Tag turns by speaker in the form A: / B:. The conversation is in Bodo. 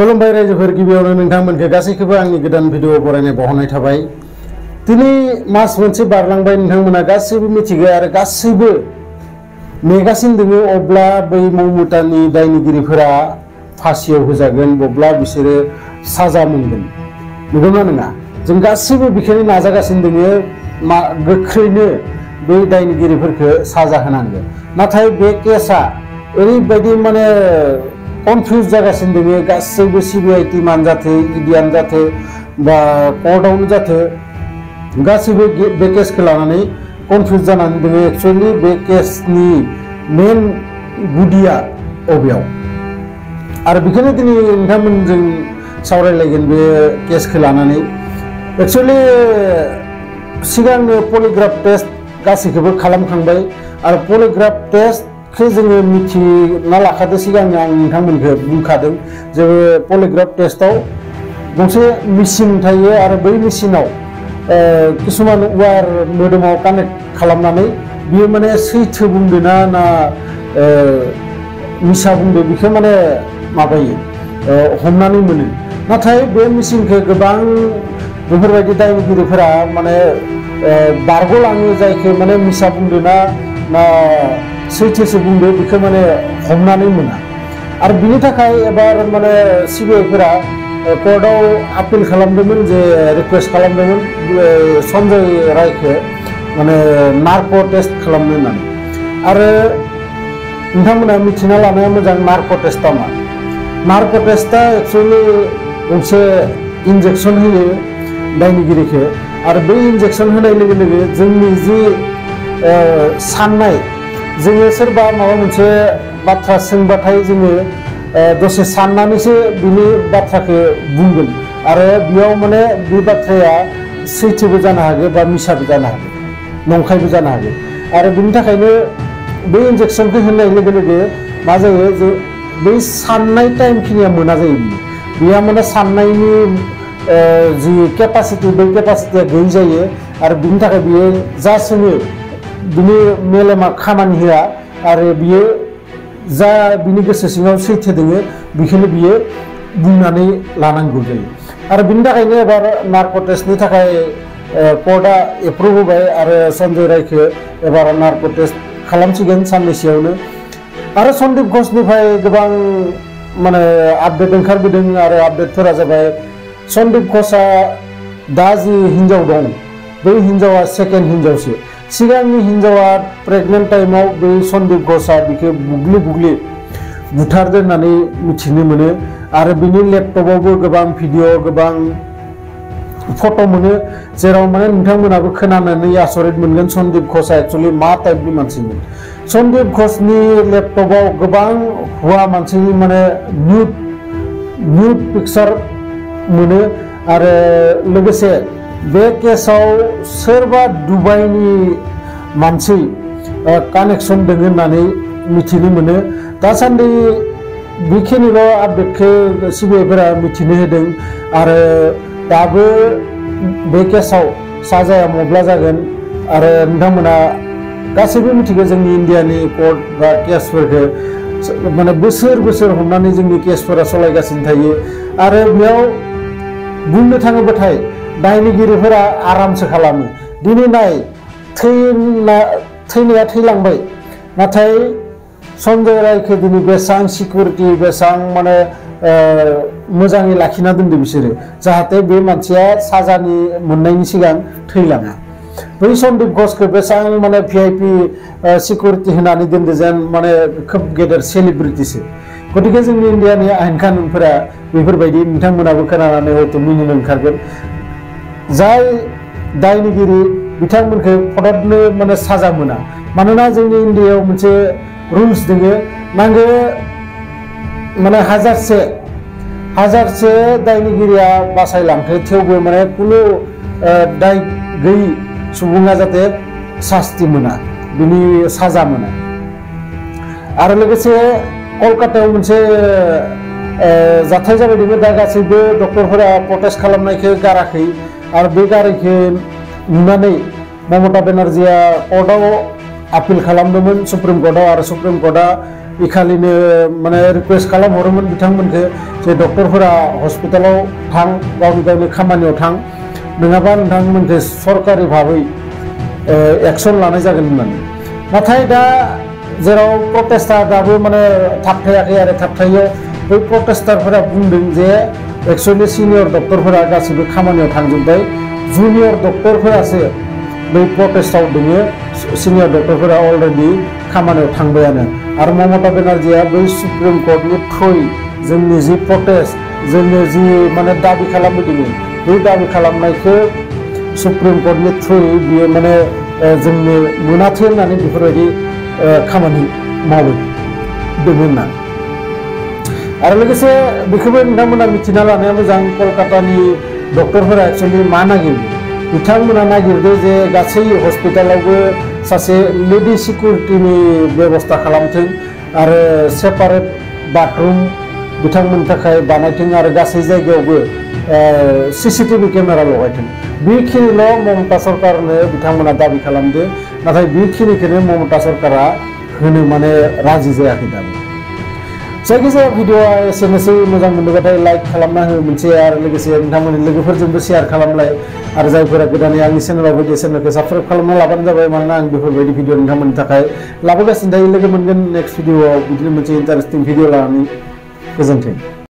A: खुलुमबाय रायजोफोर गिबियावनो नोंथांमोनखौ गासैखौबो आंनि गोदान भिडिअ बरायनाय बावहरनाय थाबाय। दिनै मास मोनसे बारलांबाय नोंथांमोना गासैबो मिथिगौ आरो गासैबो नेगासिनो दङ अब्ला बै ममतानि दायनिगिरिफोरा फासियाव होजागोन अब्ला बिसोरो साजा मोनगोन नंगौना नङा जों गासैबो बेखौनो नाजागासिनो दङ गोख्रैनो बै दायनिगिरिफोरखौ साजा होनांगौ। नाथाय बे केसआ ओरैबायदि माने कनफ्यूज जागासिनो दङ गासैबो सीबीआई टीमानो जाथो इडियानो जाथो बा कर्टआवनो जाथो गासैबो बे केसखौ लानानै कनफ्यूज जानानै दङ। एक्चुअली बे केसनि मेन गुदिया अबेयाव आरो बेखौनो दिनै नोंथांमोनजों सावरायलायगोन बे केसखौ लानानै। एक्चुअली सिगांनो पलिग्राफ टेस्ट गासैखौबो खालामखांबाय आरो पलिग्राफ टेस्ट जोङो मिथिना लाखादों सिगांनो आं नोंथांमोनखौ बुंखादों जे पलिग्राफ टेस्टआव गंसे मेसिन थायो आरो बै मेसिनाव किसुमान वायर मोदोमाव कानेक्ट खालामनानै बियो माने सैथो बुंदों ना मिसा बुंदों बेखौ माने माबायो हमनानै मोनो। नाथाय बे मेसिनखौ गोबां बेफोरबायदि दायनिगिरिफोरा माने बारग'लाङो जायखौ माने मिसा बुंदों ना सैथोसो बुंदों बेखौ माने हमनानै मोना आरो बिनि थाखाय एबार माने सीबीआईफोरा कर्टआव आपिल खालामदोंमोन जे रिक्वेस्ट खालामदोंमोन सन्जय रायखौ माने नार्क' टेस्ट खालामनो होननानै। आरो नोंथांमोना मिथिना लानाया मोजां नार्क' टेस्टआ मा। नार्क' टेस्टआ एक्चुअली गंसे इन्जेक्सन होयो दायनिगिरिखौ आरो बै इन्जेक्सन होनाय लोगो लोगो जोंनि जि साननाय जोङो सोरबा माबा मोनसे बाथ्रा सोंबाथाय जोङो दसे साननानैसो बिनि बाथ्राखौ बुंगोन आरो बेयाव माने बे बाथ्राया सैथोबो जानो हागौ बा मिसाबो जानो हागौ नंखायबो जानो हागौ आरो बिनि थाखायनो बे इन्जेक्सनखौ होनाय लोगो लोगो मा जायो जे बै साननाय टाइमखिनिया मोना जायो बेहा माने साननायनि जि केपासिटि बै केपासिटिया गैयै जायो आरो बिनि थाखाय बियो जा सोङो बिनि मेलेमा खामानि होआ आरो बियो जा बिनि गोसो सिङाव सैथो दोङो बेखौनो बियो बुंनानै लानांगौ जायो आरो बिनि थाखायनो एबार नार्क' टेस्टनि थाखाय कर्टआ एप्रुभ होबाय आरो सन्जय रायखौ एबार नार्क' टेस्ट खालामसिगोन साननैसोआवनो। आरो सन्दीप घोषनिफ्राय गोबां माने आपडेट ओंखारबोदों आरो आपडेटफोरा जाबाय सन्दीप घोषआ दा जि हिन्जाव दं बै हिन्जावा सेकेन्ड हिन्जावसो। सिगांनि हिन्जावा प्रेगनेन्ट टाइमाव बै सन्दीप घोषआ बिखौ बुग्लि बुथारदों होननानै मिथिनो मोनो आरो बिनि लेपटपावबो गोबां भिडिअ गोबां फट' मोनो जेराव माने नोंथांमोनाबो खोनानानै आसरित मोनगोन सन्दीप घोषआ एक्चुअली मा टाइपनि मानसिमोन। सन्दीप घोषनि लेपटपाव गोबां हौवा मानसिनि माने न्यूड पिक्चार मोनो आरो लोगोसे बे केसाव सोरबा दुबाइनि मानसि कानेक्सन दङ होननानै मिथिनो मोनो। दासान्दि बेखिनिल' आपडेटखौ सीबीआईफोरा मिथिनो होदों आरो दाबो बे केसाव साजाया मब्ला जागोन आरो नोंथांमोना गासैबो मिथिगौ जोंनि इन्डियानि कर्ट बा केसफोरखौ माने बोसोर हमनानै जोंनि केसफोरा सालायगासिनो थायो आरो बेयाव बुंनो थाङोबाथाय दायनिगिरिफोरा आरामसो खालामो। दिनै नाय थैनाया थैलांबाय नाथाय सन्जय रायखौ दिनै बेसेबां सिकिउरिटि बेसेबां माने मोजाङै लाखिना दोनदों बिसोरो जाहाथे बे मानसिया साजानि मोननायनि सिगां थैलाङा। बै सन्दीप घोषखौ बेसेबां माने VIP सिकिउरिटि होनानै दोनदों जेन माने खोब गेदेर सेलिब्रिटिसो। गतिके जोंनि इन्डियानि आयेन कानुनफोरा बेफोरबायदि नोंथांमोनाबो खोनानानै हयथ' मिनिनो ओंखारगोन। जाय दायनिगिरि बिथांमोनखौ फटकनो माने साजा मोना मानोना जोंनि इन्डियायाव मोनसे रुल्स दङ नांगौ माने हाजारसे दायनिगिरिया बासायलांथो थेवबो माने खुनु दाय गैयि सुबुङा जाहाथे सास्ति मोना बिनि साजा मोना। आरो लोगोसे कलकातायाव मोनसे जाथाय जाबाय दङ दा गासैबो डक्टरफोरा प्रटेस्ट खालामनायखौ गाराखै आरो बे गारिखौ नुनानै ममता बेनार्जीया कर्टआव आपिल खालामदोंमोन सुप्रिम कर्टआव आरो सुप्रिम कर्टआ इखालिनो माने रिक्वेस्ट खालामहरोमोन बिथांमोनखौ जे डक्टरफोरा हस्पिटालाव थां गावनि गावनि खामानियाव थां नङाबा नोंथांमोनखौ सरकारि भाबै एक्सन लानाय जागोन होननानै नाथाय दा जेराव प्रटेस्टआ दाबो माने थाबथायाखै आरो थाबथायो बै प्रटेस्टारफोरा बुंदों जे एक्चुअलि सिनियर डक्टरफोरा गासिबो खामानियाव थांजोब्बाय जुनियर डक्टरफोरासो बै प्रटेस्टआव दोङो सिनियर डक्टरफोरा अलरेडि खामानियाव थांबायानो आरो ममता बेनार्जीआ बै सुप्रिम कर्टनि थ्रुयै जोंनि जि प्रटेस्ट जोंनो जि माने दाबि खालामदों बै दाबि खालामनायखौ सुप्रिम कर्टनि थ्रुयै बियो माने जोंनो मोनाथो होननानै बेफोरबायदि खामानि मावो दोङो होनना आरो लोगोसे बेखौबो नोंथांमोना मिथिना लानाया मोजां कलकातानि डक्टरफोरा एक्चुअलि मा नागिरदों बिथांमोना नागिरदों जे गासै हस्पिटालावबो सासे लेडि सिकिउरिटिनि बेबस्था खालामथों आरो सेपारेट बाथरुम बिथांमोननि थाखाय बानायथों आरो गासै जायगायावबो सीसीटीवी केमेरा लगायथों बेखिनिल' ममता सरकारनो बिथांमोना दाबि खालामदों नाथाय बेखिनिखौनो ममता सरकारा होनो माने राजि जायाखै दाबो जायखिजाया भिडिअआ एसेनोसै मोजां मोनोबाथाय लाइक खालामना हो मोनसे आरो लोगोसे नोंथांमोननि लोगोफोरजोंबो शेयार खालामलाय आरो जायफोरा गोदानै आंनि चेनेलाव फैदो चेनेलखौ साबस्क्राइब खालामना लाबानो जाबाय मानोना आं बेफोरबायदि भिडिअ नोंथांमोननि थाखाय लाबोगासिनो थायो लोगो मोनगोन नेक्स्ट भिडिअआव बिदिनो मोनसे इन्टारेस्टिं भिडिअ लानानै गोजोन्थों।